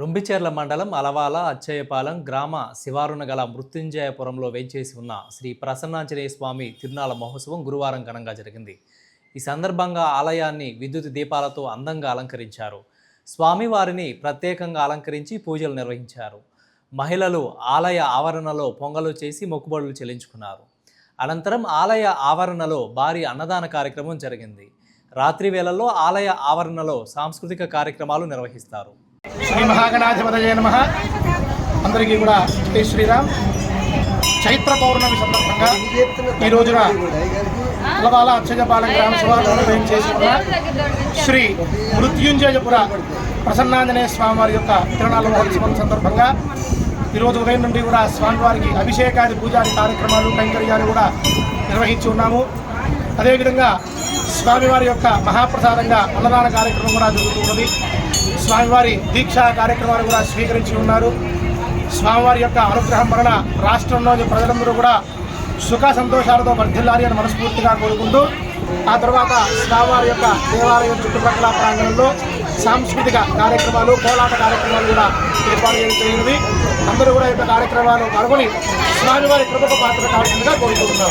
రొంబిచెర్ల మండలం అలవాల అచ్చయ్యపాలెం గ్రామ శివారున గల మృత్యుంజయపురంలో వేంచేసి ఉన్న శ్రీ ప్రసన్నాంజనేయ స్వామి తిరునాళ్ల మహోత్సవం గురువారం ఘనంగా జరిగింది. ఈ సందర్భంగా ఆలయాన్ని విద్యుత్ దీపాలతో అందంగా అలంకరించారు. స్వామివారిని ప్రత్యేకంగా అలంకరించి పూజలు నిర్వహించారు. మహిళలు ఆలయ ఆవరణలో పొంగలు చేసి మొక్కుబడులు చెల్లించుకున్నారు. అనంతరం ఆలయ ఆవరణలో భారీ అన్నదాన కార్యక్రమం జరిగింది. రాత్రి వేళల్లో ఆలయ ఆవరణలో సాంస్కృతిక కార్యక్రమాలు నిర్వహిస్తారు. శ్రీ మహాగణాధిపతయే నమః. అందరికీ కూడా జై శ్రీరామ్. చైత్ర పౌర్ణమి సందర్భంగా ఈ రోజున అలవాల అచ్చయ్యపాలెం గ్రామ శివారులో వేంచేసి ఉన్న శ్రీ మృత్యుంజయపుర ప్రసన్నాంజనేయ స్వామివారి యొక్క తిరునాళ్ల మహోత్సవం సందర్భంగా ఈరోజు ఉదయం నుండి కూడా స్వామివారికి అభిషేకాది పూజాది కార్యక్రమాలు కైంకర్యాలు కూడా నిర్వహించి ఉన్నాము. అదేవిధంగా స్వామివారి యొక్క మహాప్రసాదంగా అన్నదాన కార్యక్రమం కూడా జరుగుతున్నది. స్వామివారి దీక్షా కార్యక్రమాలు కూడా స్వీకరించి ఉన్నారు. స్వామివారి యొక్క అనుగ్రహం వలన రాష్ట్రంలోని ప్రజలందరూ కూడా సుఖ సంతోషాలతో వర్ధిల్లాలి అని మనస్ఫూర్తిగా కోరుకుంటూ ఆ తర్వాత స్వామివారి యొక్క దేవాలయం చుట్టుపక్కల ప్రాంగణంలో సాంస్కృతిక కార్యక్రమాలు కోలాట కార్యక్రమాలు కూడా ఏర్పాటు చేయడం జరిగింది. అందరూ కూడా ఈ యొక్క కార్యక్రమాలు పాల్గొని స్వామివారి కృపకు పాత్ర కావాల్సిందిగా కోరుకుంటున్నారు.